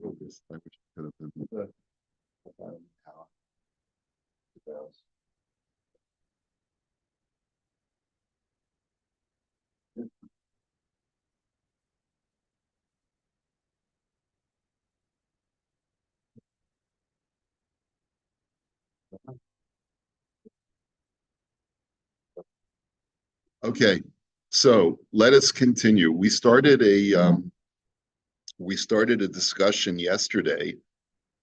focused. I wish it could have been how it goes. Okay, so let us continue. We started a discussion yesterday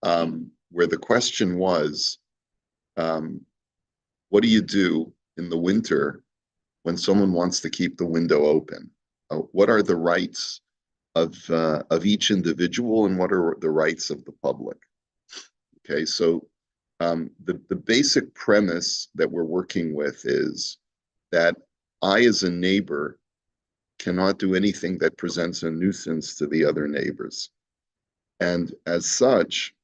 where the question was, um, what do you do in the winter when someone wants to keep the window open? What are the rights of each individual, and what are the rights of the public? Okay, so the basic premise that we're working with is that I, as a neighbor, cannot do anything that presents a nuisance to the other neighbors. And as such,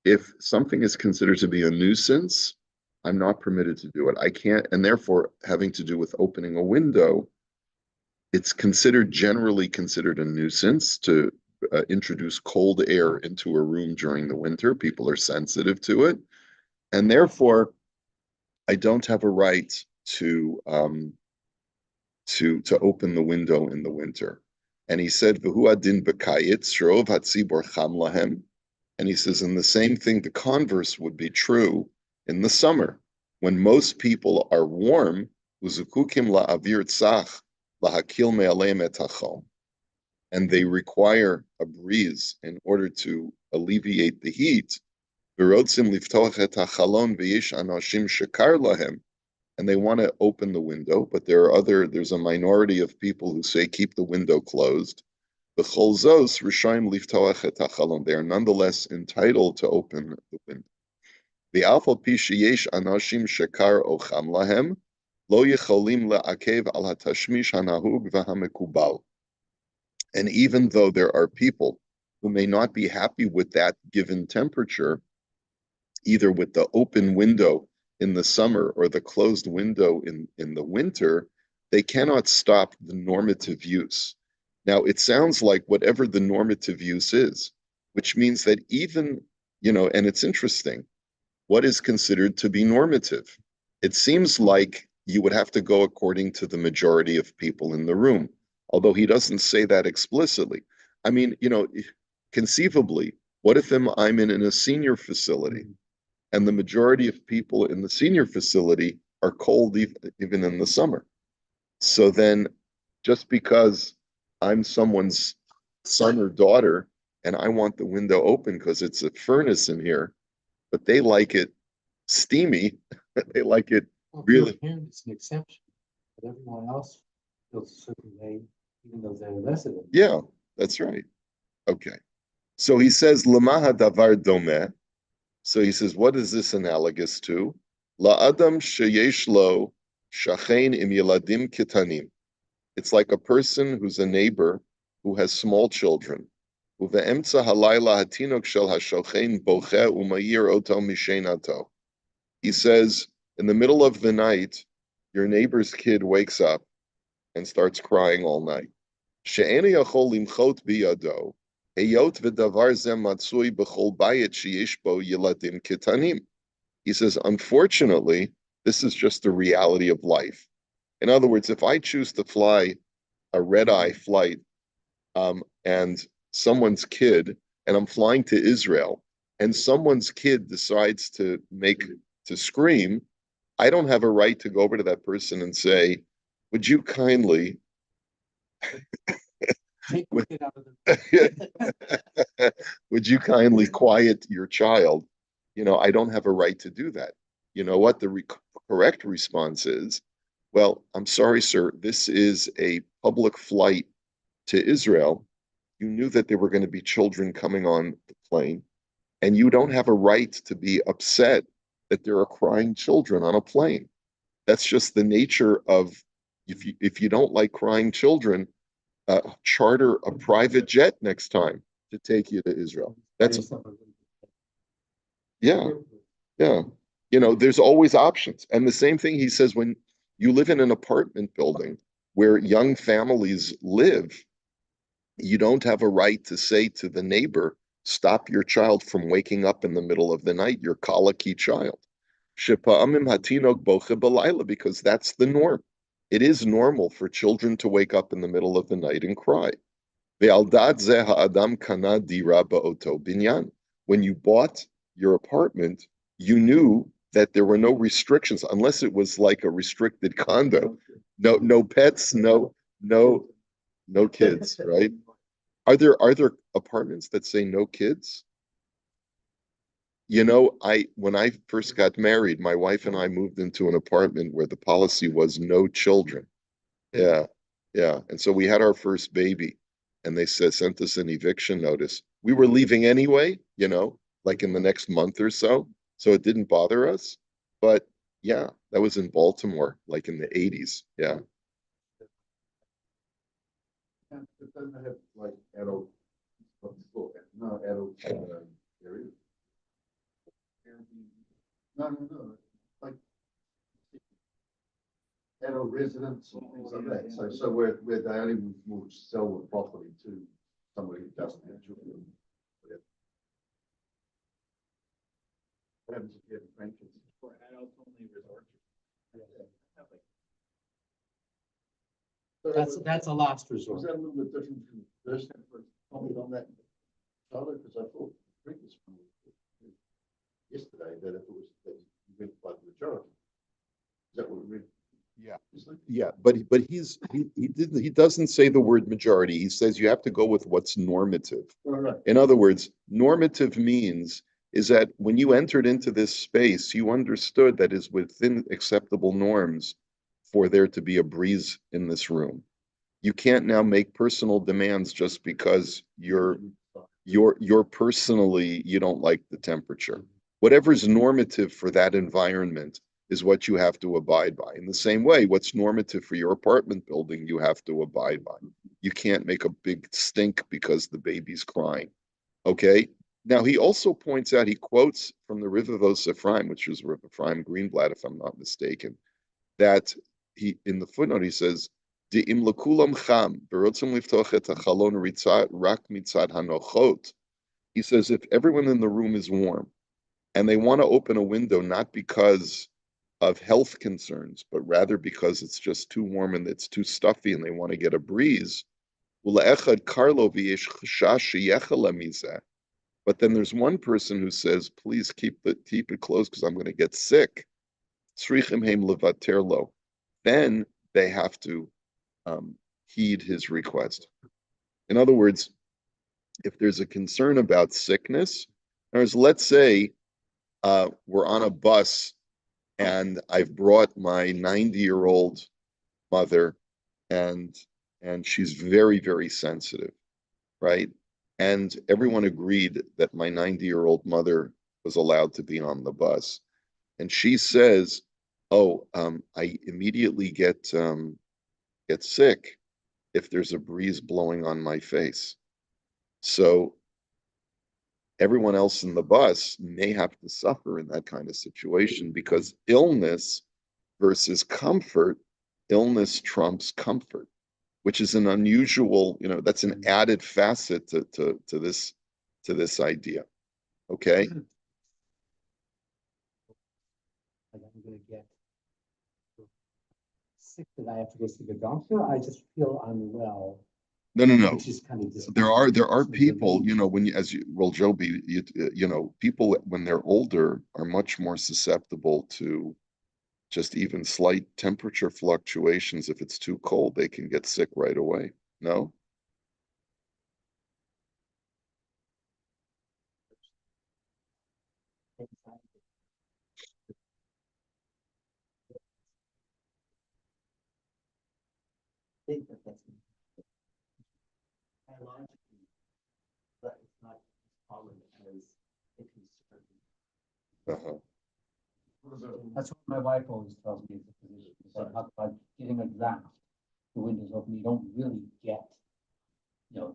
if something is considered to be a nuisance, I'm not permitted to do it. I can't, and therefore, having to do with opening a window, it's generally considered a nuisance to introduce cold air into a room during the winter. People are sensitive to it, and therefore, I don't have a right to to open the window in the winter. And he said, "V'hu adin b'kayit shrov hatzibor cham lahem." And he says, and the same thing, the converse would be true in the summer, when most people are warm, uzukukim la'avir tzach lahakil me'aleim et hachom, and they require a breeze in order to alleviate the heat. V'rotzim liftoach et hachalon v'yesh anoshim shekar lahem, and they want to open the window, but there's a minority of people who say keep the window closed. They are nonetheless entitled to open the window. The alpha pishiyesh anashim shekar ocham lahem lo yicholim le'akev al hatashmish hanahug v'hamekubal. And even though there are people who may not be happy with that given temperature, either with the open window in the summer or the closed window in the winter, they cannot stop the normative use. Now, it sounds like whatever the normative use is, which means that even, and it's interesting, what is considered to be normative? It seems like you would have to go according to the majority of people in the room, although he doesn't say that explicitly. I mean, conceivably, what if I'm in a senior facility and the majority of people in the senior facility are cold even in the summer? So then just because I'm someone's son or daughter and I want the window open because it's a furnace in here, but they like it steamy, they like it really. It's an exception, but everyone else feels a certain way, even though they're resident. Yeah, that's right. Okay. So he says, Lamaha davar domeh. So he says, what is this analogous to? La adam sheyesh lo shachein im yeladim kitanim. It's like a person who's a neighbor who has small children. Uve'emtza halayla hatinok shel hashochein boche umayir oto mishenato. He says, in the middle of the night, your neighbor's kid wakes up and starts crying all night. She'ena yachol limchot biyado, heyot v'davar zeh matzui b'chol bayit sheyesh bo yeladim kitanim. He says, unfortunately, this is just the reality of life. In other words, if I choose to fly a red-eye flight and someone's kid, and I'm flying to Israel, and someone's kid decides to scream, I don't have a right to go over to that person and say, would you kindly would you kindly quiet your child? I don't have a right to do that. You know what the correct response is? Well, I'm sorry, sir. This is a public flight to Israel. You knew that there were going to be children coming on the plane, and you don't have a right to be upset that there are crying children on a plane. That's just the nature of, if you don't like crying children, charter a private jet next time to take you to Israel. That's yeah, yeah. There's always options. And the same thing he says, when you live in an apartment building where young families live, you don't have a right to say to the neighbor, Stop your child from waking up in the middle of the night, your colicky child. Shepa'amim hatinok boche b'layla, because that's the norm. It is normal for children to wake up in the middle of the night and cry. Ve'aldad zeh ha'adam kana dira ba'oto binyan. When you bought your apartment, you knew that there were no restrictions, unless it was like a restricted condo. No pets, no kids, right? Are there apartments that say no kids? You know, when I first got married, my wife and I moved into an apartment where the policy was no children. Yeah, yeah. And so we had our first baby, and they sent us an eviction notice. We were leaving anyway, like in the next month or so. So it didn't bother us. But yeah, that was in Baltimore, like in the 80s. Yeah. It doesn't have like adult, no adult area. No, like adult residents and things like that. So where they only will sell the property to somebody who doesn't have children. What happens if you have grandkids? For adults only resort. That's a last resort. Was that a little bit different from the first comment on that, Charlotte? Because I thought previous one yesterday that if it was that you went by the majority. Is that what we read? Yeah. Yeah, but he doesn't say the word majority. He says you have to go with what's normative. Right. In other words, normative means is that when you entered into this space, you understood that is within acceptable norms for there to be a breeze in this room. You can't now make personal demands just because you're personally you don't like the temperature. Whatever's normative for that environment is what you have to abide by. In the same way, what's normative for your apartment building, you have to abide by. You can't make a big stink because the baby's crying. Okay? Now, he also points out, he quotes from the Rivavos Ephraim, which is Rav Ephraim Greenblatt, if I'm not mistaken, that he, in the footnote, he says, De'im lekulam cham, berotzim liftoch et hachalon ritzat rak mitzad hanochot. He says, if everyone in the room is warm, and they want to open a window not because of health concerns, but rather because it's just too warm and it's too stuffy and they want to get a breeze. But then there's one person who says, please keep it closed because I'm going to get sick. Then they have to heed his request. In other words, if there's a concern about sickness, let's say we're on a bus and I've brought my 90-year-old mother and she's very, very sensitive, right? And everyone agreed that my 90-year-old mother was allowed to be on the bus. And she says, oh, I immediately get sick if there's a breeze blowing on my face. So everyone else in the bus may have to suffer in that kind of situation because illness versus comfort, illness trumps comfort, which is an unusual, that's an added facet to this idea. Okay. I'm going to get sick that I have to go see the doctor. I just feel unwell. No. Which is kind of there are people, when Joby, people when they're older are much more susceptible to just even slight temperature fluctuations. If it's too cold, they can get sick right away. No? Biologically, but it's not as common as a concern. Uh-huh. That's what my wife always tells me as a physician. She said, how about getting a draft, the windows open, you don't really get,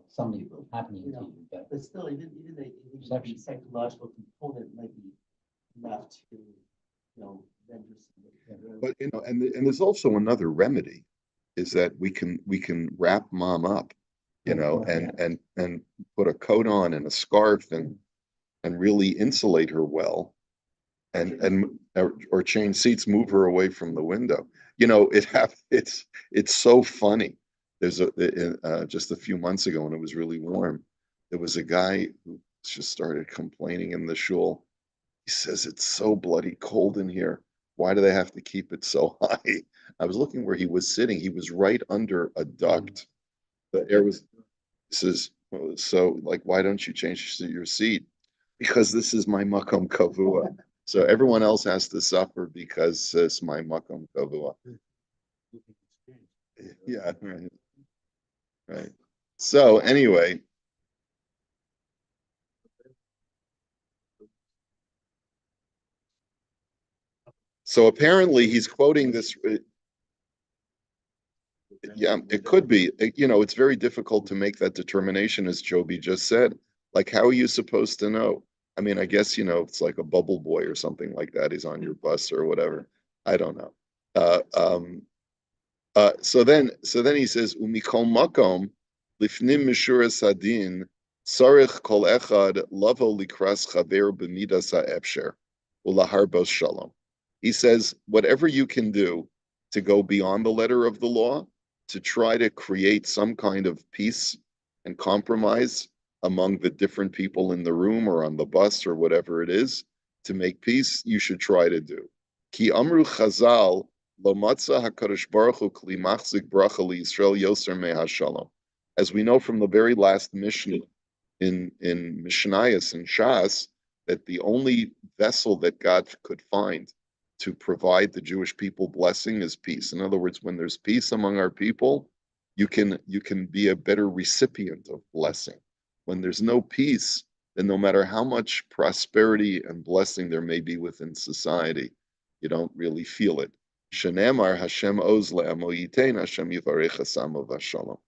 something happening to you. But still, even the psychological component might be enough to, render something. But and there's also another remedy, is that we can wrap mom up. you know, and put a coat on and a scarf and really insulate her well, or change seats, move her away from the window. You know, it's so funny. There's just a few months ago when it was really warm, there was a guy who just started complaining in the shul. He says it's so bloody cold in here. Why do they have to keep it so high? I was looking where he was sitting. He was right under a duct. The air was. He says, well, so like, why don't you change your seat? Because this is my makom kavua. So everyone else has to suffer because it's my makom kavua. Yeah, right. Right. So anyway, so apparently he's quoting this. Yeah, it could be. You know, it's very difficult to make that determination, as Joby just said. Like, how are you supposed to know? I mean, I guess, you know, it's like a bubble boy or something like that. He's on your bus or whatever. I don't know. Uh, um, so then he says, "Umikol makom lifnim mishuras hadin sarich kol echad lavo likras chaver b'midas ha'epsher ulaharbos shalom." He says, whatever you can do to go beyond the letter of the law, to try to create some kind of peace and compromise among the different people in the room or on the bus or whatever it is, to make peace, you should try to do. Ki amru chazal lo matzah hakadosh baruch hu kli machzik bracha liYisrael yoser mehashalom. As we know from the very last Mishnah in Mishnayos and Shas, that the only vessel that God could find to provide the Jewish people blessing is peace. In other words, when there's peace among our people, you can be a better recipient of blessing. When there's no peace, then no matter how much prosperity and blessing there may be within society, you don't really feel it. Shenemar Hashem oz le'amo yitein Hashem yivarech asamo v'shalom.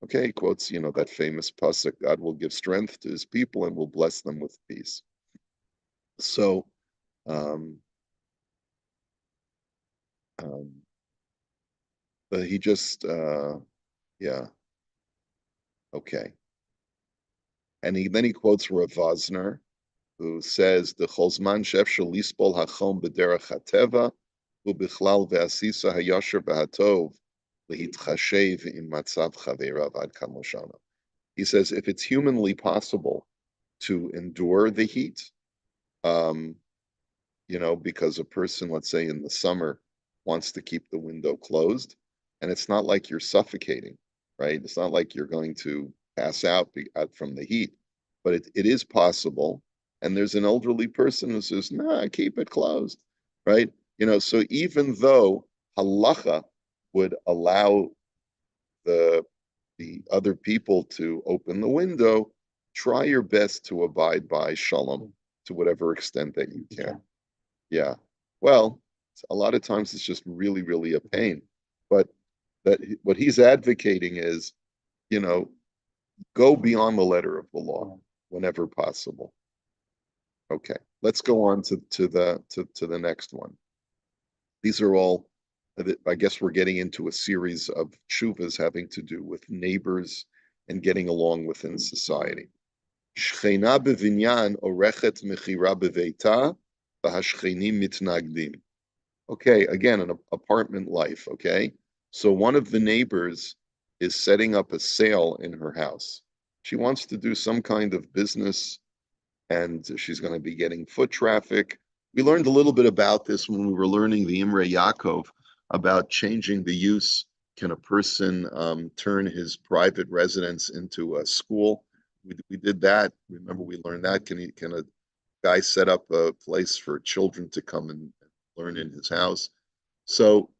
Okay, he quotes, you know, that famous pasuk, God will give strength to his people and will bless them with peace. So, but he just, yeah, okay. And then he quotes Rav Vosner, who says, "The cholzman shef shalisbol hachom b'derech hateva u'bichlal ve'asisa hayasher v'hatov lehitchashev im matzav chaverav ad kamoshana." He says, if it's humanly possible to endure the heat, you know, because a person, let's say in the summer, wants to keep the window closed, and it's not like you're suffocating, right? It's not like you're going to pass out from the heat, but it is possible. And there's an elderly person who says, "Nah, keep it closed," right? You know, so even though halacha would allow the other people to open the window, try your best to abide by shalom to whatever extent that you can. Yeah. Well, a lot of times it's just really, really a pain. But that what he's advocating is, you know, go beyond the letter of the law whenever possible. Okay, let's go on to the next one. These are all, I guess we're getting into a series of tshuvas having to do with neighbors and getting along within society. Shchena bevinyan orechet mechira beveita v'hashchenim mitnagdim. Okay, again, an apartment life, okay? So one of the neighbors is setting up a sale in her house. She wants to do some kind of business, and she's going to be getting foot traffic. We learned a little bit about this when we were learning the Imrei Yaakov about changing the use. Can a person turn his private residence into a school? We did that. Remember, we learned that. Can a guy set up a place for children to come and learn in his house? So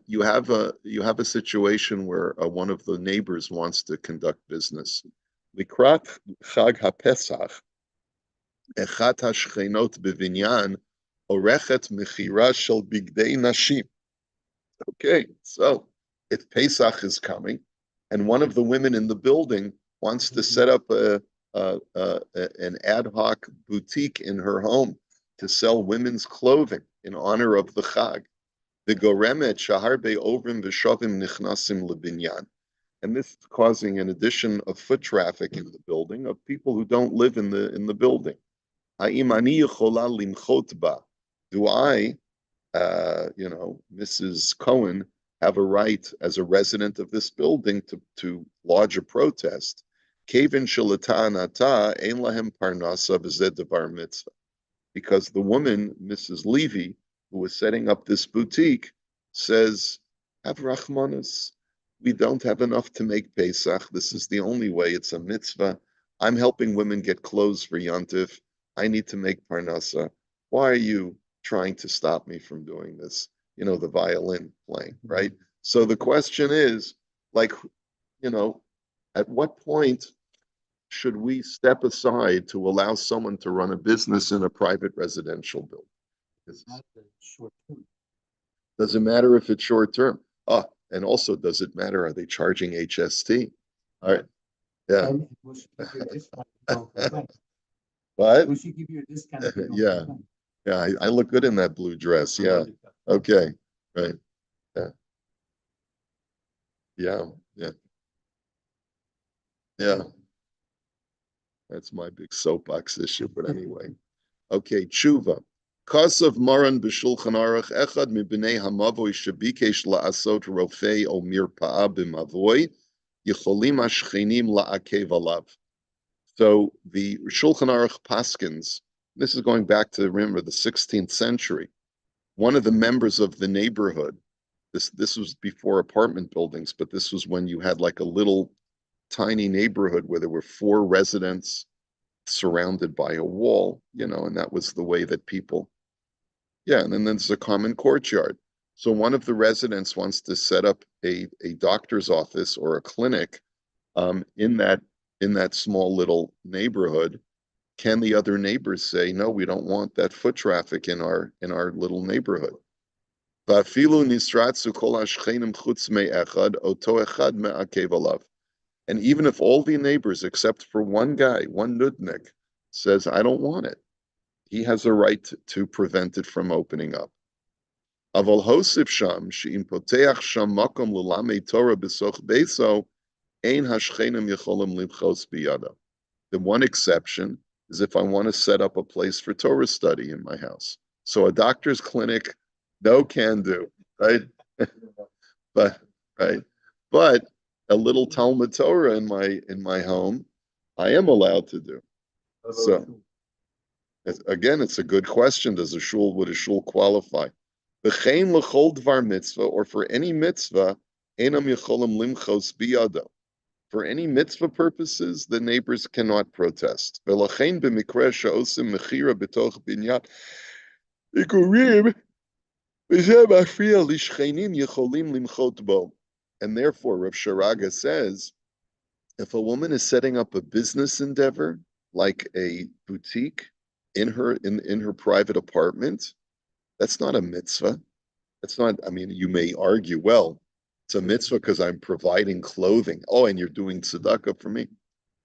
you have a situation where one of the neighbors wants to conduct business. Likrat Chag HaPesach, Echat HaShchenot B'Vinyan Orechet Mechira Shel Bigdei Nashim. Okay, so if Pesach is coming, and one of the women in the building wants to set up an ad hoc boutique in her home to sell women's clothing in honor of the Chag, the Goremet Shaharbe Ovrim V'Shavim Nichnasim LeBinyan. and this is causing an addition of foot traffic in the building of people who don't live in the building. Ha'im ani yechola limchot ba? Do I, Mrs. Cohen, have a right as a resident of this building to lodge a protest? Kevin shelatanata ein lahem parnasa v'zed devar mitzvah. Because the woman, Mrs. Levy, who was setting up this boutique, says, have rachmanis. We don't have enough to make Pesach. This is the only way. It's a mitzvah. I'm helping women get clothes for Yantif. I need to make parnasa. Why are you trying to stop me from doing this? The violin playing, right? So the question is, at what point should we step aside to allow someone to run a business in a private residential building? Does it matter if it's short term? And also, does it matter? Are they charging HST? All right. Yeah. What? We should give you a discount. Yeah. Yeah. I look good in that blue dress. Yeah. Okay. Right. Yeah. Yeah. Yeah. Yeah. That's my big soapbox issue. But anyway. Okay. Tshuva. Kasav Maran b'Shulchan Aruch Echad mibnei hamavoy shebikesh la'asot rofei o mirpa'a b'mavoy yicholim hashchenim la'akev alav. So the Shulchan Aruch Paskins, this is going back to, remember, the 16th century. One of the members of the neighborhood, this was before apartment buildings, but this was when you had like a little tiny neighborhood where there were 4 residents surrounded by a wall, and that was the way that people, and then there's a common courtyard. So one of the residents wants to set up a doctor's office or a clinic in that small little neighborhood. Can the other neighbors say, no, we don't want that foot traffic in our little neighborhood? And even if all the neighbors, except for one guy, one nudnik, says, I don't want it, he has a right to prevent it from opening up. The one exception is if I want to set up a place for Torah study in my house. So a doctor's clinic, no can do, right? But a little Talmud Torah in my home, I am allowed to do. So again, it's a good question. Would a shul qualify? V'chein l'chol dvar mitzvah, or for any mitzvah, einam yecholim limchos biyado. For any mitzvah purposes, the neighbors cannot protest. V'lachein b'mikreh she'osim mechira b'toch binyan ikurim v'zeh mafriya lishchenim yecholim limchot bo. And therefore, Rav Sharaga says, if a woman is setting up a business endeavor, like a boutique in her private apartment, that's not a mitzvah. That's not, you may argue, well, it's a mitzvah because I'm providing clothing. Oh, and you're doing tzedakah for me.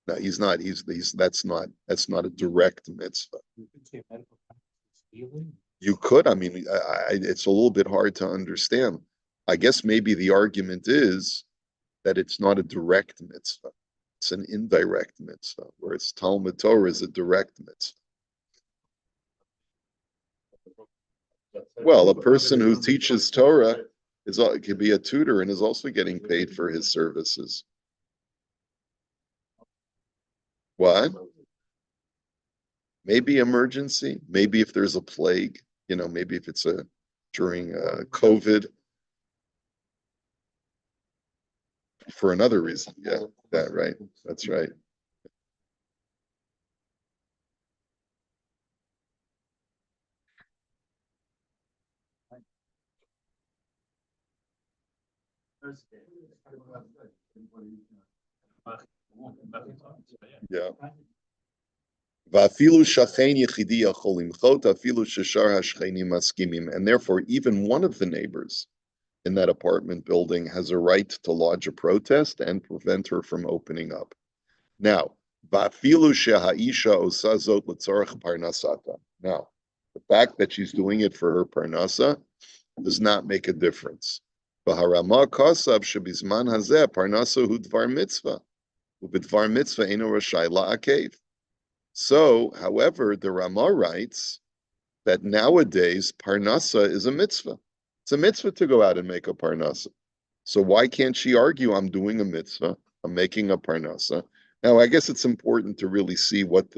No, he's not. That's not a direct mitzvah. You could. It's a little bit hard to understand. I guess maybe the argument is that it's not a direct mitzvah. It's an indirect mitzvah, whereas Talmud Torah is a direct mitzvah. Well, a person who teaches Torah could be a tutor and is also getting paid for his services. What? Maybe emergency. Maybe if there's a plague. Maybe if it's during COVID. For another reason. Yeah, that right. That's right. Yeah. And therefore, even one of the neighbors in that apartment building has a right to lodge a protest and prevent her from opening up. Now, now, the fact that she's doing it for her parnasa does not make a difference. V'harama kasav shebizman hazeh parnaso hu dvar mitzvah, u'bidvar mitzvah eno rashai la'akev. So, however, the Rama writes that nowadays parnasa is a mitzvah. It's a mitzvah to go out and make a parnasa. So why can't she argue I'm doing a mitzvah, I'm making a parnasa? Now, I guess it's important to really see what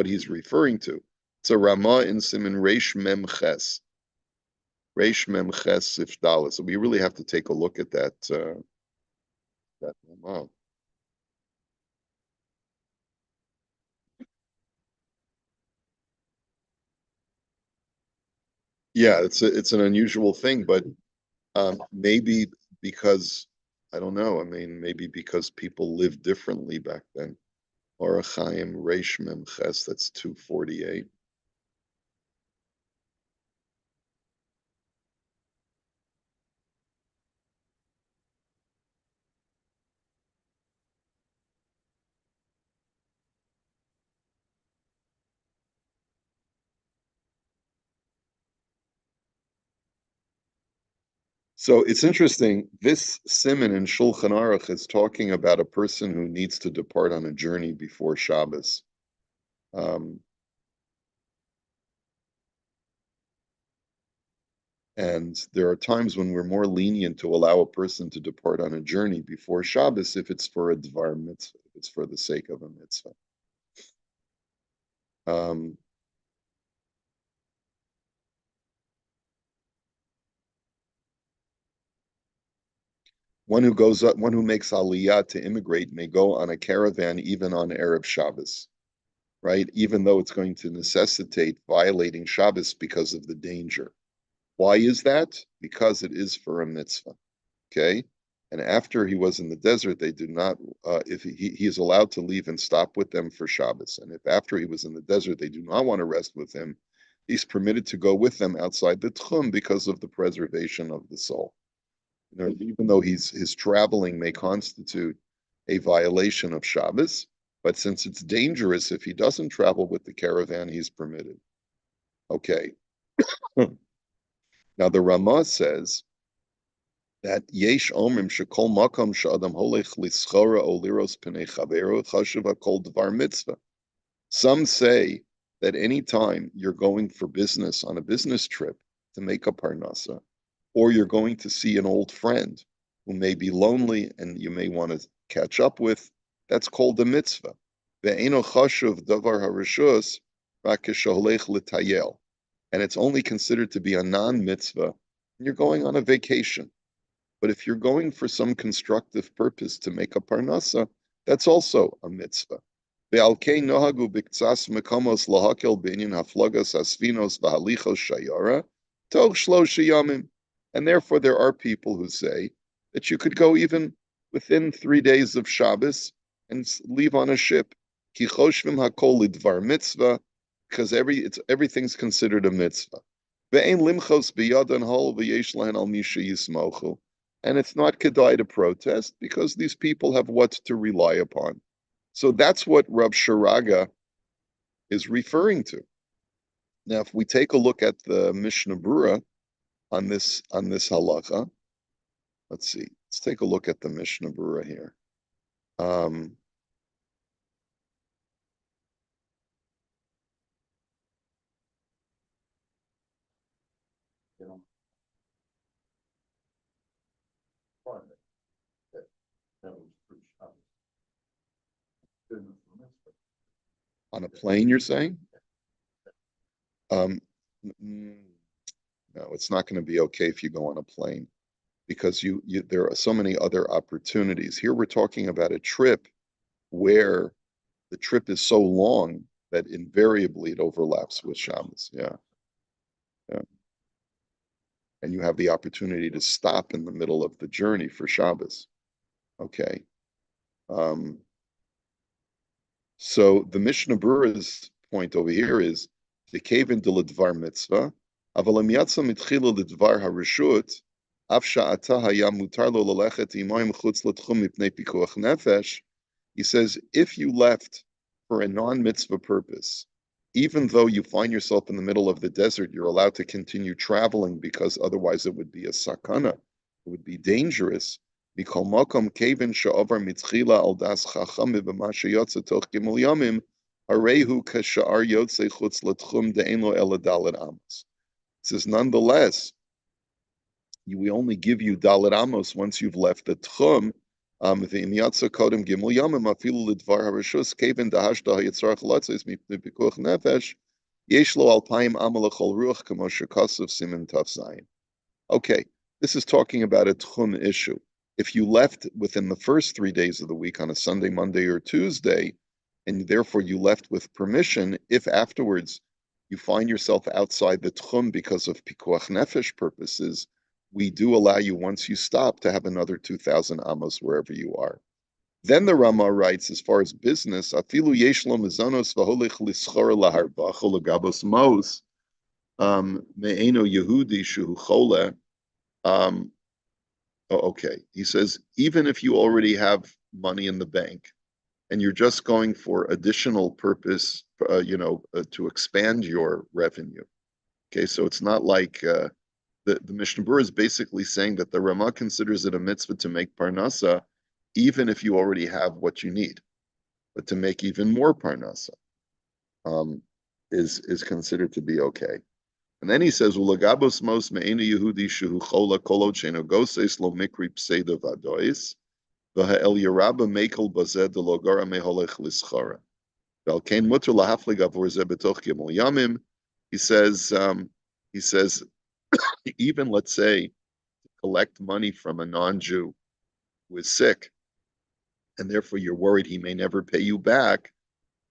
he's referring to. It's a Rama in Siman Reish Mem Ches. Reish Mem Ches Sifdala. So we really have to take a look at that Rama. Yeah, it's an unusual thing, but maybe because I don't know. I mean, maybe because people lived differently back then. Orachaim Reish Mem Ches. That's 248. So it's interesting. This Siman in Shulchan Aruch is talking about a person who needs to depart on a journey before Shabbos. And there are times when we're more lenient to allow a person to depart on a journey before Shabbos if it's for a dvar mitzvah, if it's for the sake of a mitzvah. One who makes aliyah to immigrate may go on a caravan even on Erev Shabbos, right? Even though it's going to necessitate violating Shabbos because of the danger. Why is that? Because it is for a mitzvah, okay? And after he was in the desert, they do not, if he is allowed to leave and stop with them for Shabbos. And if after he was in the desert, they do not want to rest with him, he's permitted to go with them outside the tchum because of the preservation of the soul. You know, even though his traveling may constitute a violation of Shabbos, but since it's dangerous, if he doesn't travel with the caravan, he's permitted. Okay. Now the Ramah says that yesh omrim shekol makom she'adam holech lischora o liros pnei chaveru chashuv hakol dvar mitzvah. Some say that any time you're going for business on a business trip to make a parnasa, or you're going to see an old friend who may be lonely and you may want to catch up with, that's called a mitzvah. Ve'eno chashuv davar harishus rak kesholech l'tayel. And it's only considered to be a non-mitzvah when you're going on a vacation. But if you're going for some constructive purpose to make a parnasa, that's also a mitzvah. Ve'alkei nohagu b'ktsas mekamos lahakel b'inyan haflagas asfinos v'halichos shayara toch shlosh yamim. And therefore there are people who say that you could go even within 3 days of Shabbos and leave on a ship. Ki choshvim hakol lidvar mitzvah, because everything's considered a mitzvah. Ve'ein limchos biyadan hol v'yesh lahen al misha yismochu. And it's not kedai to protest because these people have what to rely upon. So that's what Rav Sharaga is referring to. Now, if we take a look at the Mishnah Brura on this halacha, let's see. Let's take a look at the Mishnah Brura here. On a plane, you're saying? No, it's not going to be okay if you go on a plane because there are so many other opportunities. Here we're talking about a trip where the trip is so long that invariably it overlaps with Shabbos. Yeah. Yeah. And you have the opportunity to stop in the middle of the journey for Shabbos. Okay. So the Mishnah Berurah's point over here is the kaven de ledvar mitzvah, avalam yatsa mitchila ledvar harishut, af sha'ata hayam mutar lo lalechet imayim chutz letchum mipnei pikuach nefesh. He says, if you left for a non-mitzvah purpose, even though you find yourself in the middle of the desert, you're allowed to continue traveling because otherwise it would be a sakana would be dangerous. Mikol makom kaven she'ovar mitzchila al das chacham b'ma sheyotze toch gimel yomim harehu kashar yotze chutz l'tchum de'en lo ela daled amos. It says, nonetheless, we only give you daled amos once you've left the tchum. V'im yatsa kodem gimel yomim afilu l'dvar harashus kaven dahashda hayitzarach lotzes mipnei pikuach nefesh yesh lo alpayim amal l'chol ruach kamo shekasav siman taf zayin. Okay, this is talking about a tchum issue. If you left within the first 3 days of the week on a Sunday, Monday, or Tuesday, and therefore you left with permission, if afterwards you find yourself outside the tchum because of pikuach nefesh purposes, we do allow you, once you stop, to have another 2,000 amos wherever you are. Then the Rama writes, as far as business, afilu yesh lo mezonos v'holich lischor laharbach legabos mos me'eno Yehudi shu chole. Okay, he says, even if you already have money in the bank and you're just going for additional purpose, to expand your revenue. Okay, so it's not like the Mishnah Berurah is basically saying that the Rama considers it a mitzvah to make parnasa, even if you already have what you need, but to make even more parnasa is considered to be okay. And then he says, "Ulagabos mos me'ena Yehudi shehu chola kolot she'eno goses lo mikri pseida vadois, v'ha'el yaraba mekel bazeh de logara meholech lischara. Vel kein mutter lahaflig avor zeh betoch gimel yamim." He says, even let's say, collect money from a non-Jew who is sick, and therefore you're worried he may never pay you back.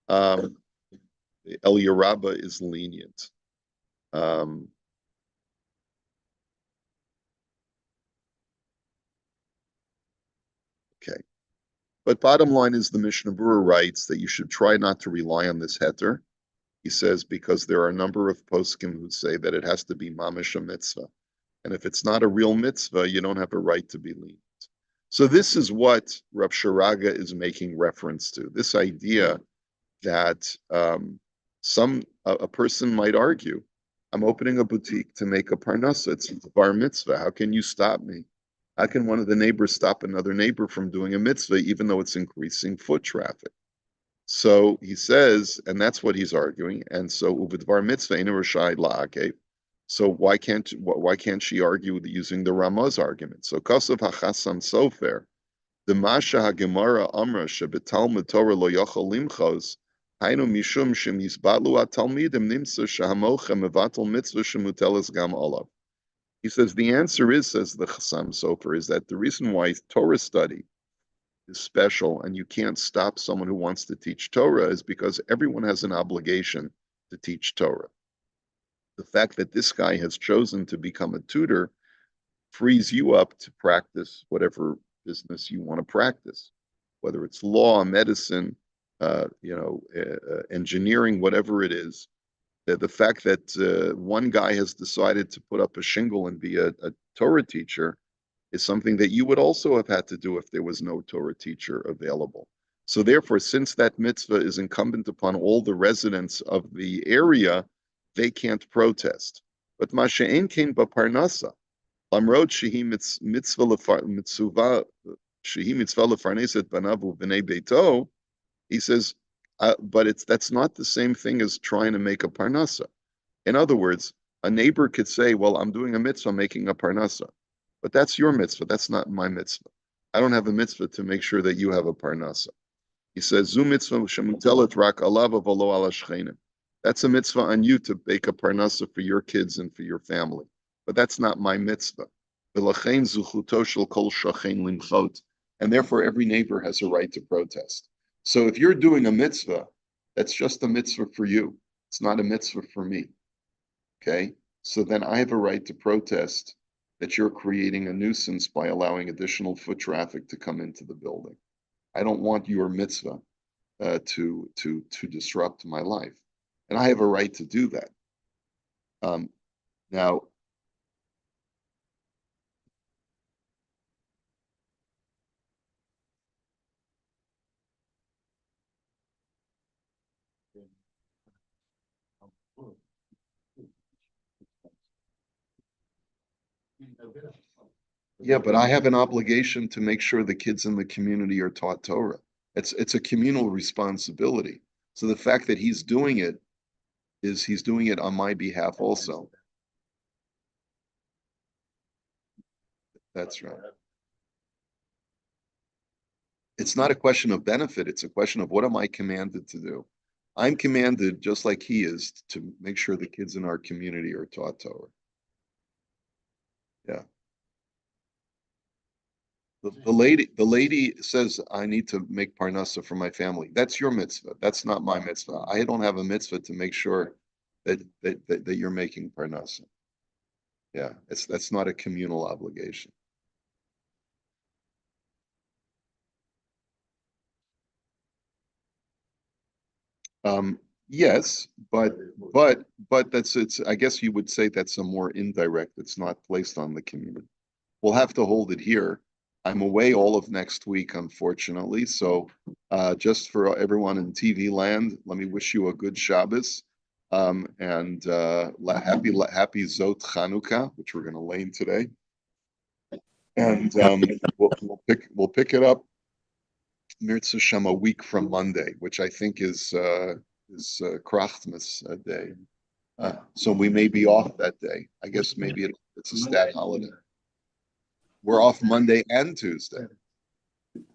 El Yaraba is lenient. Okay. But bottom line is the Mishnah Berurah writes that you should try not to rely on this heter. He says, because there are a number of poskim who say that it has to be mamish a mitzvah. And if it's not a real mitzvah, you don't have a right to be lenient. So this is what Rav Sharaga is making reference to. This idea that a person might argue, I'm opening a boutique to make a parnasa. It's a bar mitzvah. How can you stop me? How can one of the neighbors stop another neighbor from doing a mitzvah, even though it's increasing foot traffic? So he says, and that's what he's arguing. And so uvidvar mitzvah ina rashai la'akev. So why can't she argue using the Ramah's argument? So kasav hachasam sofer, the masha hagemara amra shebetalmud Torah lo yochel limchos. Hainu mishum shem yisbatlu atalmidim nimsa shahamocha mevatel mitzvah shemutelas gam olav. He says the answer is, says the Chassam Sofer, is that the reason why Torah study is special and you can't stop someone who wants to teach Torah is because everyone has an obligation to teach Torah. The fact that this guy has chosen to become a tutor frees you up to practice whatever business you want to practice, whether it's law, medicine, engineering, whatever it is. The fact that one guy has decided to put up a shingle and be a Torah teacher is something that you would also have had to do if there was no Torah teacher available. So therefore, since that mitzvah is incumbent upon all the residents of the area, they can't protest. But masha'en came b'parnasa, lamrod shehi mitzvah lefarneset banavu b'nei beito. He says, but that's not the same thing as trying to make a parnasa. In other words, a neighbor could say, well, I'm doing a mitzvah making a parnasa, but that's your mitzvah. That's not my mitzvah. I don't have a mitzvah to make sure that you have a parnasa. He says, Zu mitzvah shemutelet rak alav v'lo ala shchenim. That's a mitzvah on you to bake a parnasa for your kids and for your family, but that's not my mitzvah. V'lachein zuchuto shel kol shachein limchot, and therefore every neighbor has a right to protest. So if you're doing a mitzvah, that's just a mitzvah for you. It's not a mitzvah for me. Okay? So then I have a right to protest that you're creating a nuisance by allowing additional foot traffic to come into the building. I don't want your mitzvah to disrupt my life. And I have a right to do that. Now, Yeah, but I have an obligation to make sure the kids in the community are taught Torah. It's a communal responsibility. So the fact that he's doing it is he's doing it on my behalf also. That's right. It's not a question of benefit. It's a question of what am I commanded to do? I'm commanded, just like he is, to make sure the kids in our community are taught Torah. Yeah. The lady says, I need to make parnasa for my family. That's your mitzvah. That's not my mitzvah. I don't have a mitzvah to make sure that you're making parnasa. Yeah, that's not a communal obligation. Yes, but it's I guess you would say that's a more indirect. It's not placed on the community. We'll have to hold it here. I'm away all of next week, unfortunately. So just for everyone in TV land, let me wish you a good Shabbos. And happy Zot Chanukah, which we're going to lane today. And we'll pick it up Mirza Hashem a week from Monday, which I think is Krachtmas day. So we may be off that day. I guess maybe it's a stat holiday. We're off Monday and Tuesday.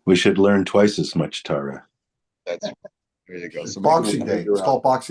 We should learn twice as much Torah. That's there you go. So Boxing Day. It's called Boxing Day.